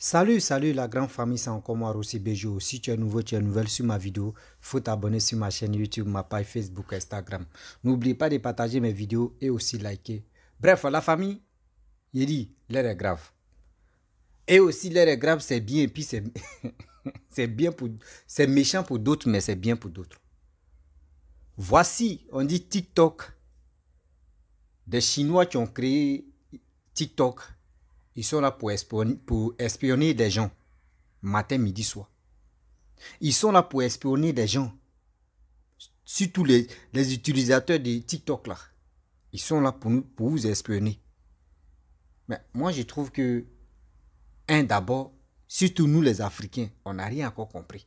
Salut la grande famille, c'est encore moi Rossi Bejo. Si tu es nouveau, tu es nouvelle sur ma vidéo, faut t'abonner sur ma chaîne YouTube, ma page Facebook, Instagram. N'oublie pas de partager mes vidéos et aussi liker. Bref, la famille, il dit, l'air est grave. Et aussi l'air est grave, c'est bien, et puis c'est c'est bien pour, c'est méchant pour d'autres, mais c'est bien pour d'autres. Voici, on dit TikTok. Des Chinois qui ont créé TikTok. Ils sont là pour espionner des gens. Matin, midi, soir. Ils sont là pour espionner des gens. Surtout les utilisateurs de TikTok là. Ils sont là pour vous espionner. Mais moi, je trouve que, d'abord, surtout nous les Africains, on n'a rien encore compris.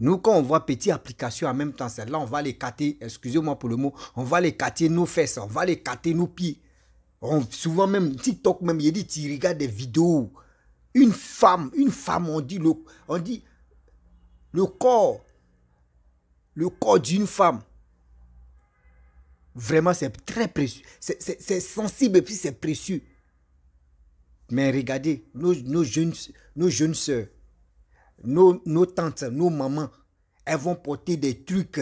Nous, quand on voit petites applications en même temps, celle-là, on va les cater, excusez-moi pour le mot, on va les cater nos fesses, on va les cater nos pieds. Souvent même, TikTok même, il dit, tu regardes des vidéos. Une femme, on dit le corps d'une femme. Vraiment, c'est très précieux. C'est sensible et puis c'est précieux. Mais regardez, nos jeunes soeurs, nos tantes, nos mamans, elles vont porter des trucs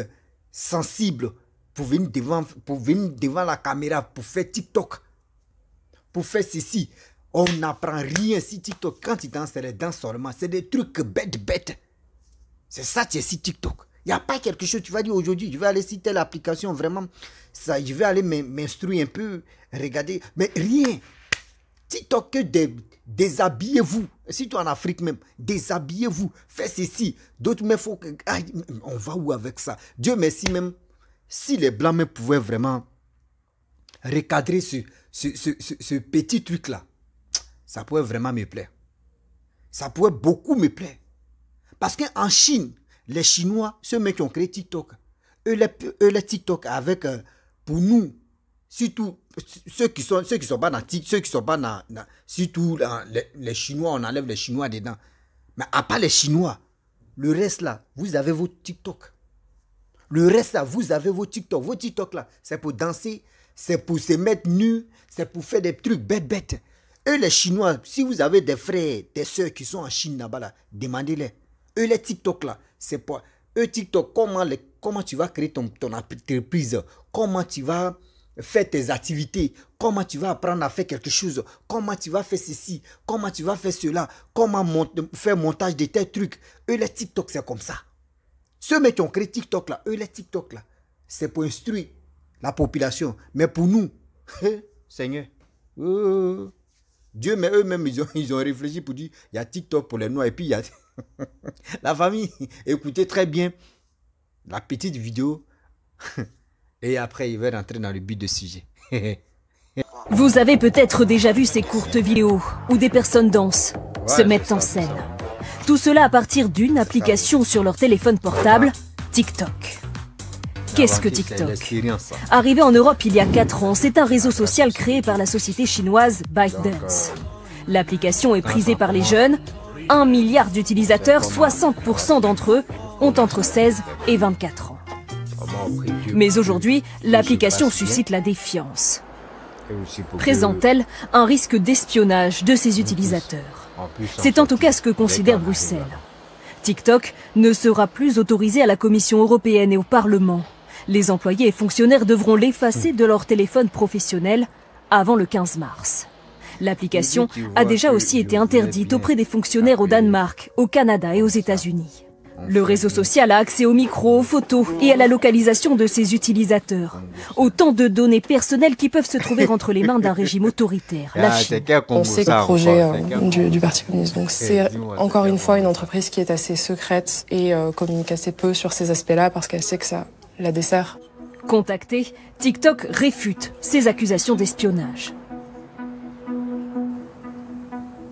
sensibles pour venir devant la caméra, pour faire TikTok. Pour faire ceci, on n'apprend rien si TikTok. Quand tu danses, c'est les danses seulement. C'est des trucs bêtes. C'est ça, tu es sur TikTok. Il n'y a pas quelque chose, tu vas dire aujourd'hui, je vais aller sur telle application, vraiment, ça, je vais aller m'instruire un peu, regarder. Mais rien. TikTok, que déshabillez-vous. Surtout en Afrique même, déshabillez-vous. Faites ceci. D'autres, mais faut que. On va où avec ça? Dieu merci, même si les Blancs même pouvaient vraiment recadrer ce petit truc-là, ça pourrait vraiment me plaire. Ça pourrait beaucoup me plaire. Parce qu'en Chine, les Chinois, ceux qui ont créé TikTok, eux les TikTok avec, pour nous, surtout ceux qui sont pas dans TikTok, ceux qui sont pas dans surtout les Chinois, on enlève les Chinois dedans. Mais à part les Chinois, le reste là, vous avez vos TikTok. Le reste là, vous avez vos TikTok. Vos TikTok là, c'est pour danser, c'est pour se mettre nus, c'est pour faire des trucs bêtes. Eux les Chinois, si vous avez des frères, des soeurs qui sont en Chine là-bas, là, demandez-les. Eux les TikTok là, c'est pour eux TikTok, comment tu vas créer ton entreprise, comment tu vas faire tes activités, comment tu vas apprendre à faire quelque chose, comment tu vas faire ceci, comment tu vas faire cela, comment faire montage de tes trucs. Eux les TikTok, c'est comme ça. Ceux qui ont créé TikTok là, eux les TikTok là, c'est pour instruire la population. Mais pour nous, Seigneur, Dieu, mais eux-mêmes, ils ont réfléchi pour dire, il y a TikTok pour les Noirs et puis il y a... La famille, écoutez très bien la petite vidéo et après, il va rentrer dans le but de sujet. Vous avez peut-être déjà vu ces courtes vidéos où des personnes dansent, se mettent en scène. Tout cela à partir d'une application sur leur téléphone portable, TikTok. Qu'est-ce que TikTok? Arrivé en Europe il y a 4 ans, c'est un réseau social créé par la société chinoise ByteDance. L'application est prisée par les jeunes. 1 milliard d'utilisateurs, 60% d'entre eux ont entre 16 et 24 ans. Mais aujourd'hui, l'application suscite la défiance. Présente-t-elle un risque d'espionnage de ses utilisateurs? C'est en tout cas ce que considère Bruxelles. TikTok ne sera plus autorisé à la Commission européenne et au Parlement. Les employés et fonctionnaires devront l'effacer de leur téléphone professionnel avant le 15 mars. L'application a déjà aussi été interdite auprès des fonctionnaires au Danemark, au Canada et aux États-Unis. Le réseau social a accès aux micros, aux photos et à la localisation de ses utilisateurs. Autant de données personnelles qui peuvent se trouver entre les mains d'un régime autoritaire, la Chine. On sait que le projet du Parti communiste, donc c'est encore une fois une entreprise qui est assez secrète et communique assez peu sur ces aspects-là parce qu'elle sait que ça la dessert. Contacté, TikTok réfute ces accusations d'espionnage.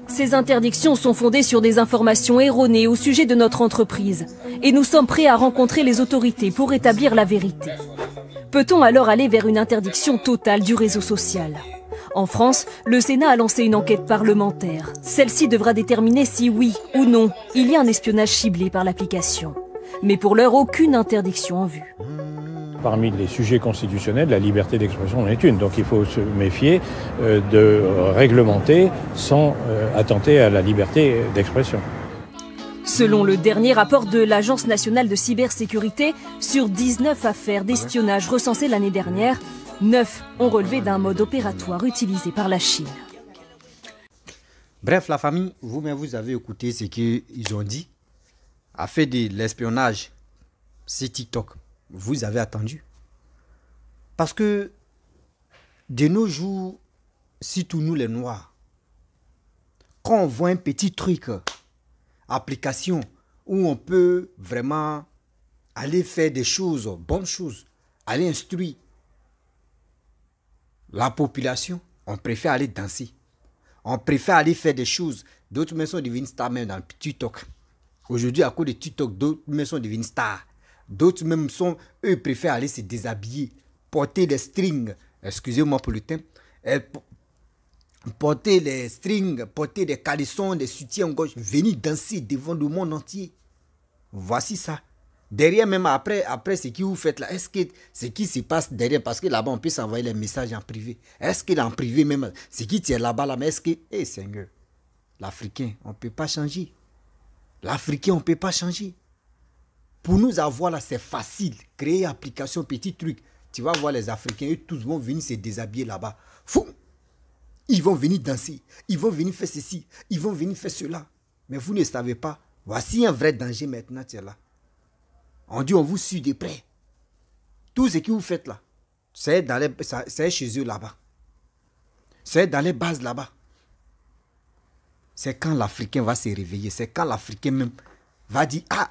Ces interdictions sont fondées sur des informations erronées au sujet de notre entreprise et nous sommes prêts à rencontrer les autorités pour établir la vérité. Peut-on alors aller vers une interdiction totale du réseau social? En France, le Sénat a lancé une enquête parlementaire. Celle-ci devra déterminer si oui ou non il y a un espionnage ciblé par l'application. Mais pour l'heure, aucune interdiction en vue. parmi les sujets constitutionnels, la liberté d'expression en est une. Donc il faut se méfier de réglementer sans attenter à la liberté d'expression. Selon le dernier rapport de l'Agence nationale de cybersécurité, sur 19 affaires d'espionnage recensées l'année dernière, 9 ont relevé d'un mode opératoire utilisé par la Chine. Bref, la famille, vous-même, vous avez écouté ce qu'ils ont dit. A fait de l'espionnage, c'est TikTok. Vous avez attendu. Parce que de nos jours, surtout nous les Noirs, quand on voit un petit truc, application, où on peut vraiment aller faire des choses, bonnes choses, aller instruire la population, on préfère aller danser. On préfère aller faire des choses. D'autres même sont devenus stars même dans le TikTok. Aujourd'hui, à cause de TikTok, d'autres même sont devenus stars. D'autres même sont, eux, préfèrent aller se déshabiller, porter des strings, excusez-moi pour le terme, porter les strings, porter des caleçons, des soutiens-gorge, venir danser devant le monde entier. Voici ça. Derrière même, après ce que vous faites là, est-ce que ce qui se passe derrière, parce que là-bas, on peut s'envoyer les messages en privé. Est-ce que en privé même, ce qui tient là-bas, là, mais est-ce que, Seigneur, l'Africain, on ne peut pas changer. L'Africain, on ne peut pas changer. Pour nous avoir là, c'est facile. Créer application, petit truc. Tu vas voir les Africains, eux tous vont venir se déshabiller là-bas. Fou! Ils vont venir danser. Ils vont venir faire ceci. Ils vont venir faire cela. Mais vous ne savez pas. Voici un vrai danger maintenant, tu es là. On dit, on vous suit de près. Tout ce que vous faites là, c'est chez eux là-bas. C'est dans les bases là-bas. C'est quand l'Africain va se réveiller. C'est quand l'Africain même va dire, ah,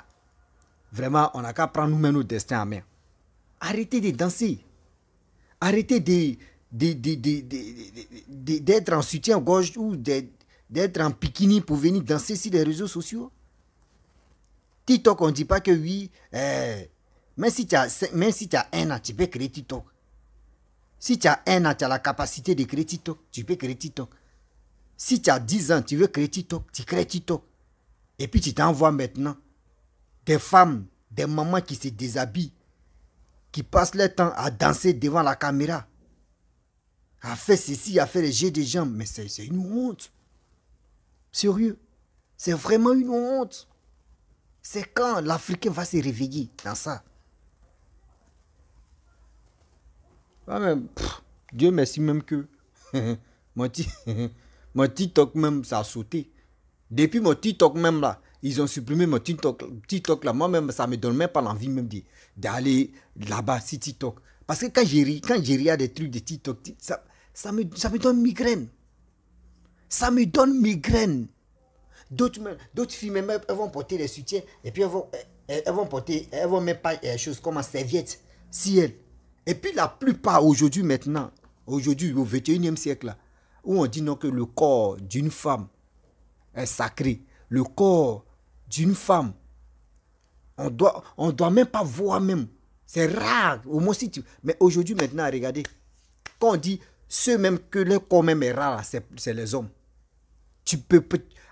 vraiment, on n'a qu'à prendre nous-mêmes notre destin en main. Arrêtez de danser. Arrêtez d'être en soutien-gorge ou d'être en bikini pour venir danser sur les réseaux sociaux. TikTok, on ne dit pas que oui, même si tu as 1 an, tu peux créer TikTok. Si tu as 1 an, tu as la capacité de créer TikTok, tu peux créer TikTok. Si tu as 10 ans, tu veux créer TikTok, tu crées TikTok. Et puis tu t'envoies maintenant des femmes, des mamans qui se déshabillent, qui passent leur temps à danser devant la caméra, à faire ceci, à faire les jets de jambes. Mais c'est une honte. Sérieux. C'est vraiment une honte. C'est quand l'Africain va se réveiller dans ça. Ah mais, Dieu merci même que mon TikTok même, ça a sauté. Depuis mon TikTok même là, ils ont supprimé mon TikTok là. Moi-même, ça ne me donne même pas l'envie même d'aller là-bas sur TikTok. Parce que quand j'ai regarde des trucs de TikTok, ça me donne migraine. Ça me donne migraine. D'autres filles même, elles vont porter des soutiens et puis elles vont mettre pas des choses comme une serviette si elles. Et puis la plupart aujourd'hui maintenant, aujourd'hui au 21e siècle là, où on dit non que le corps d'une femme est sacré, le corps d'une femme, on doit même pas voir même. C'est rare, au moins si tu. Mais aujourd'hui maintenant, regardez, quand on dit ceux même que le corps même est rare, c'est les hommes. Tu peux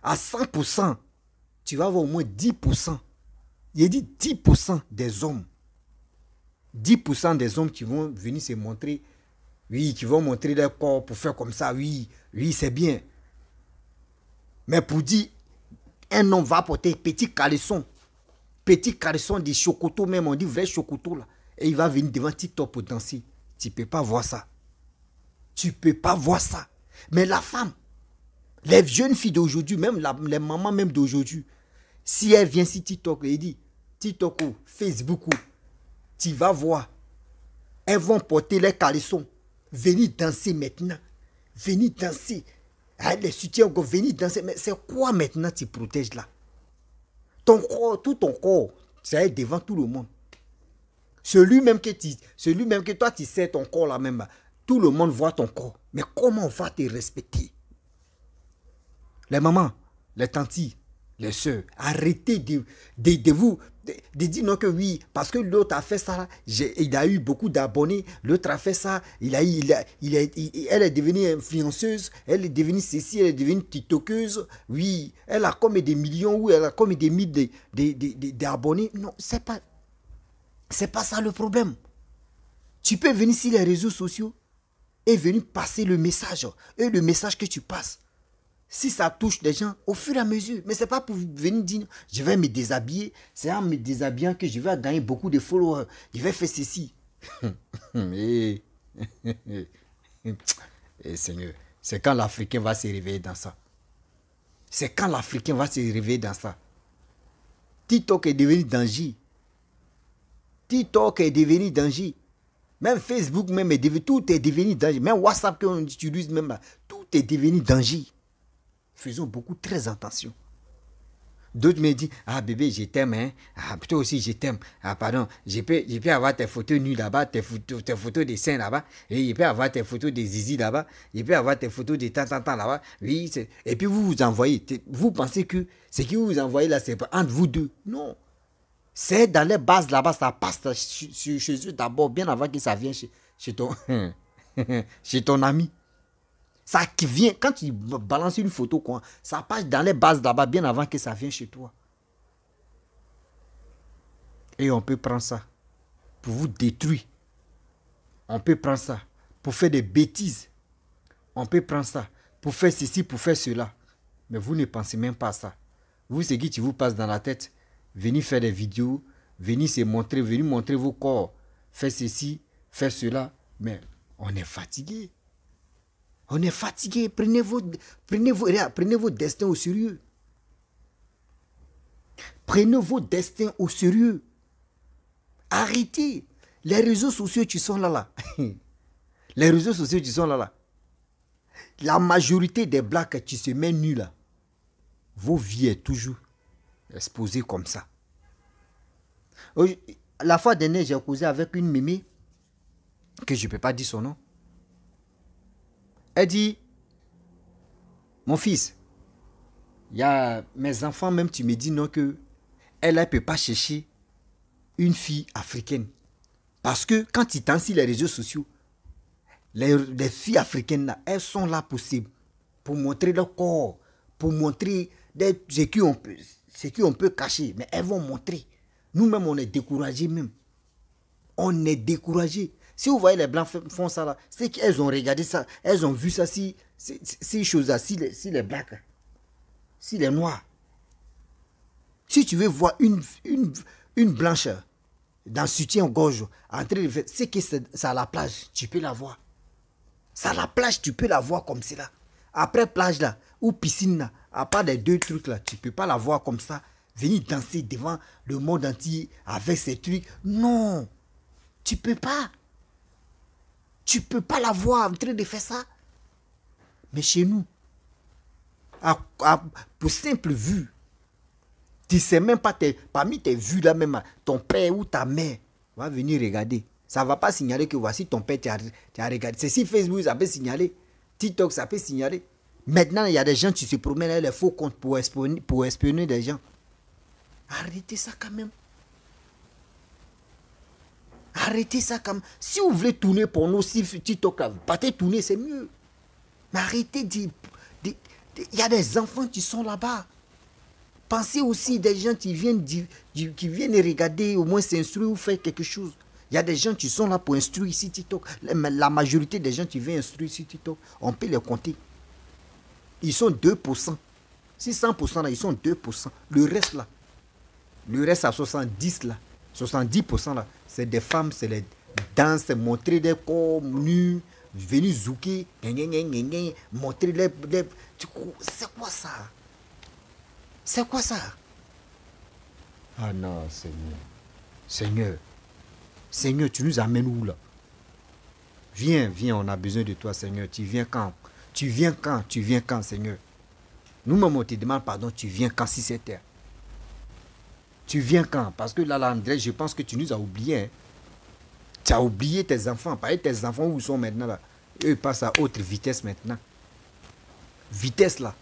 à 100%, tu vas avoir au moins 10%. Il dit 10% des hommes. 10% des hommes qui vont venir se montrer, oui, qui vont montrer leur corps pour faire comme ça, oui, c'est bien. Mais pour dire, un homme va porter petit caleçon de chocoto même, on dit vrai chocoto là, et il va venir devant TikTok pour danser. Tu ne peux pas voir ça. Tu ne peux pas voir ça. Mais la femme, les jeunes filles d'aujourd'hui, même les mamans même d'aujourd'hui, si elle vient sur TikTok et dit, TikTok ou Facebook ou, tu vas voir, elles vont porter les caleçons, venir danser maintenant, venir danser, les soutiens, venir danser, mais c'est quoi maintenant tu protèges là? Ton corps, tout ton corps, c'est devant tout le monde. Celui même que toi tu sais ton corps là même, tout le monde voit ton corps, mais comment on va te respecter? Les mamans, les tantis, les soeurs, arrêtez de dire non que oui, parce que l'autre a fait ça, il a eu beaucoup d'abonnés, l'autre a fait ça, elle est devenue influenceuse, elle est devenue ceci, elle est devenue tiktokeuse, oui, elle a comme des millions, ou elle a comme des milliers d'abonnés. Non, c'est pas ça le problème. Tu peux venir sur les réseaux sociaux et venir passer le message. Et le message que tu passes, si ça touche des gens, au fur et à mesure. Mais ce n'est pas pour venir dire, je vais me déshabiller. C'est en me déshabillant que je vais gagner beaucoup de followers. Je vais faire ceci. Et Seigneur, c'est quand l'Africain va se réveiller dans ça. C'est quand l'Africain va se réveiller dans ça. TikTok est devenu danger. TikTok est devenu danger. Même Facebook même est devenu, tout est devenu danger. Même WhatsApp qu'on utilise même là, tout est devenu danger. Faisons beaucoup très attention. D'autres me disent, ah bébé, je t'aime, hein. Ah, toi aussi, je t'aime. Ah, pardon, je peux avoir tes photos nues là-bas, tes photos des seins là-bas. Et je peux avoir tes photos des zizi là-bas. Je peux avoir tes photos des tant là-bas. Oui, et puis vous vous envoyez. Vous pensez que ce que vous vous envoyez là, c'est entre vous deux. Non. C'est dans les bases là-bas, ça passe chez eux d'abord, bien avant que ça vienne chez ton ami. Ça qui vient, quand tu balances une photo, quoi, ça passe dans les bases là-bas, bien avant que ça vienne chez toi. Et on peut prendre ça pour vous détruire. On peut prendre ça pour faire des bêtises. On peut prendre ça pour faire ceci, pour faire cela. Mais vous ne pensez même pas à ça. Vous, ce qui vous passe dans la tête, venez faire des vidéos, venez se montrer, venez montrer vos corps, faire ceci, faire cela. Mais on est fatigué. On est fatigué. Prenez vos destins au sérieux. Prenez vos destins au sérieux. Arrêtez. Les réseaux sociaux, tu sont là. Les réseaux sociaux, tu sont là. La majorité des blagues, tu se mets nu là. Vos vies est toujours exposées comme ça. La fois dernière, j'ai causé avec une mémé, que je ne peux pas dire son nom. Elle dit, mon fils, il y a mes enfants, même tu me dis non que elle ne peut pas chercher une fille africaine. Parce que quand tu t'en sur les réseaux sociaux, les filles africaines, là, elles sont là pour montrer leur corps, pour montrer ce qu'on peut cacher. Mais elles vont montrer. Nous-mêmes, on est découragés même. On est découragés. Si vous voyez les blancs font ça là, c'est qu'elles ont regardé ça, elles ont vu ça, ces choses-là, si les blacks, si les noirs. Si tu veux voir une blanche dans soutien-gorge en train de faire, c'est que c'est à la plage, tu peux la voir. C'est à la plage, tu peux la voir comme cela. Après plage là, ou piscine là, à part des deux trucs là, tu ne peux pas la voir comme ça, venir danser devant le monde entier avec ces trucs. Non, tu ne peux pas. Tu ne peux pas la voir en train de faire ça. Mais chez nous, pour simple vue, tu ne sais même pas, parmi tes vues là même, ton père ou ta mère va venir regarder. Ça ne va pas signaler que voici ton père tu as regardé. C'est si Facebook, ça peut signaler. TikTok, ça peut signaler. Maintenant, il y a des gens qui se promènent avec les faux comptes pour espionner des gens. Arrêtez ça quand même. Arrêtez ça quand même. Si vous voulez tourner pour nous, si TikTok, partez tourner, c'est mieux. Mais arrêtez il y a des enfants qui sont là-bas. Pensez aussi des gens qui viennent regarder, au moins s'instruire ou faire quelque chose. Il y a des gens qui sont là pour instruire ici TikTok. La majorité des gens qui viennent instruire ici TikTok, on peut les compter. Ils sont 2%. Si 100% là, ils sont 2%. Le reste là, le reste à 70% là, 70% là, c'est des femmes, c'est les danses, c'est montrer des corps nus, venir zouker, montrer les... C'est quoi ça? C'est quoi ça? Ah non, Seigneur. Seigneur. Seigneur, tu nous amènes où là? Viens, on a besoin de toi, Seigneur. Tu viens quand? Tu viens quand? Tu viens quand, Seigneur? Nous-mêmes, on te demande pardon, tu viens quand si c'est terre? Tu viens quand? Parce que là, André, je pense que tu nous as oubliés. Hein? Tu as oublié tes enfants. Pareil, tes enfants, où ils sont maintenant là? Eux, ils passent à haute vitesse maintenant. Vitesse là.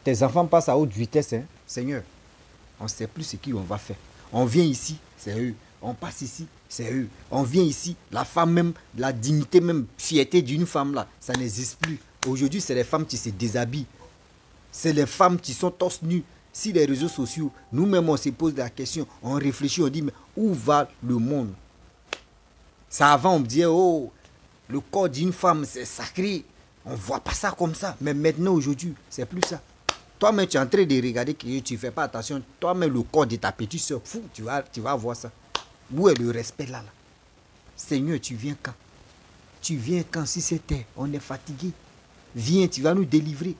Tes enfants passent à haute vitesse, hein? Seigneur. On ne sait plus ce qu'on va faire. On vient ici, c'est eux. On passe ici, c'est eux. On vient ici, la femme même, la dignité même, fierté d'une femme là, ça n'existe plus. Aujourd'hui, c'est les femmes qui se déshabillent. C'est les femmes qui sont torse nues. Si les réseaux sociaux, nous-mêmes on se pose la question, on réfléchit, on dit, mais où va le monde? Ça avant, on me disait, oh, le corps d'une femme, c'est sacré. On ne voit pas ça comme ça. Mais maintenant, aujourd'hui, c'est plus ça. Toi-même, tu es en train de regarder que tu ne fais pas attention. Toi-même, le corps de ta petite soeur, fou, tu vas voir ça. Où est le respect là? Seigneur, tu viens quand? Tu viens quand? Si c'était, on est fatigué. Viens, tu vas nous délivrer.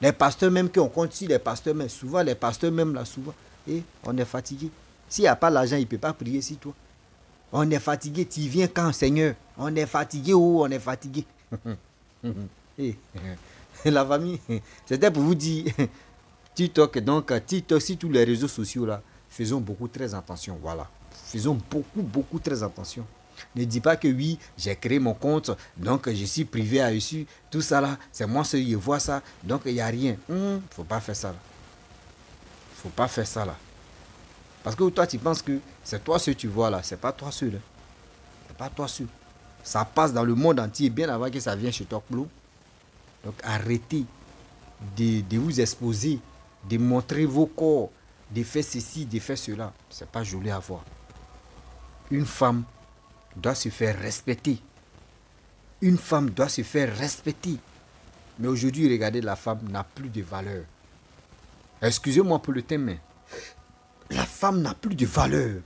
Les pasteurs même, qu'on compte sur les pasteurs même, souvent les pasteurs même là, souvent, et on est fatigué. S'il n'y a pas l'argent, il ne peut pas prier sur toi. On est fatigué, tu viens quand, Seigneur? On est fatigué, oh, on est fatigué. La famille, c'était pour vous dire, TikTok, donc TikTok, sur tous les réseaux sociaux là, faisons beaucoup très attention, voilà. Faisons beaucoup très attention. Ne dis pas que oui, j'ai créé mon compte, donc je suis privé à dessus, tout ça là, c'est moi seul, je vois ça, donc il n'y a rien. Faut pas faire ça là. Faut pas faire ça là. Parce que toi, tu penses que c'est toi ce que tu vois là, c'est pas toi seul. C'est pas toi seul. Ça passe dans le monde entier bien avant que ça vienne chez toi, Clou. Donc arrêtez de vous exposer, de montrer vos corps, de faire ceci, de faire cela. C'est pas joli à voir. Une femme doit se faire respecter. Une femme doit se faire respecter. Mais aujourd'hui, regardez, la femme n'a plus de valeur. Excusez-moi pour le thème, mais la femme n'a plus de valeur.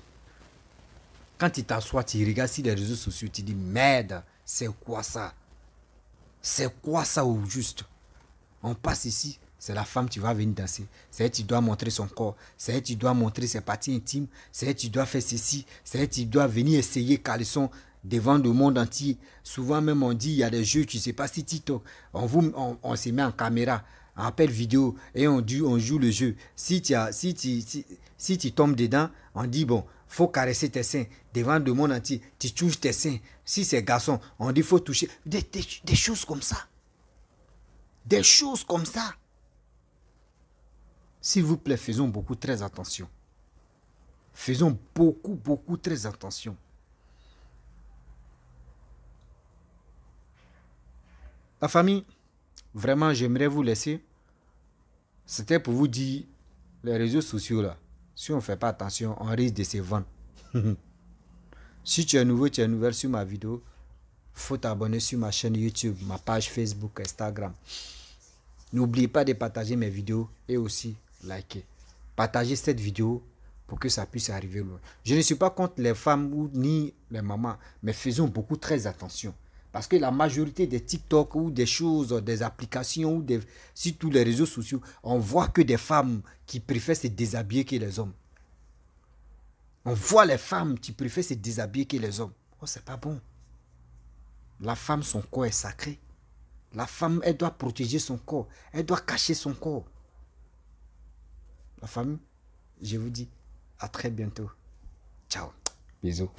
Quand tu t'assois, tu regardes sur les réseaux sociaux, tu dis, merde, c'est quoi ça? C'est quoi ça au juste? On passe ici, c'est la femme qui va venir danser. C'est elle qui doit montrer son corps. C'est elle qui doit montrer ses parties intimes. C'est elle qui doit faire ceci. C'est elle qui doit venir essayer caleçon devant le monde entier. Souvent même on dit, il y a des jeux, tu ne sais pas si TikTok, on se met en caméra, en appel vidéo, et on joue le jeu. Si tu tombes dedans, on dit, bon, faut caresser tes seins devant le monde entier. Tu touches tes seins. Si c'est garçon, on dit, faut toucher. Des choses comme ça. Des choses comme ça. S'il vous plaît, faisons beaucoup très attention. Faisons beaucoup très attention. La famille, vraiment, j'aimerais vous laisser. C'était pour vous dire, les réseaux sociaux là, si on ne fait pas attention, on risque de se vendre. Si tu es nouveau, tu es nouvelle sur ma vidéo, il faut t'abonner sur ma chaîne YouTube, ma page Facebook, Instagram. N'oubliez pas de partager mes vidéos et aussi liker. Partagez cette vidéo pour que ça puisse arriver loin. Je ne suis pas contre les femmes ou ni les mamans, mais faisons beaucoup très attention. Parce que la majorité des TikTok ou des choses, des applications ou sur tous les réseaux sociaux, on voit que des femmes qui préfèrent se déshabiller que les hommes. On voit les femmes qui préfèrent se déshabiller que les hommes. Oh, c'est pas bon. La femme, son corps est sacré. La femme, elle doit protéger son corps. Elle doit cacher son corps. La famille, je vous dis à très bientôt. Ciao. Bisous.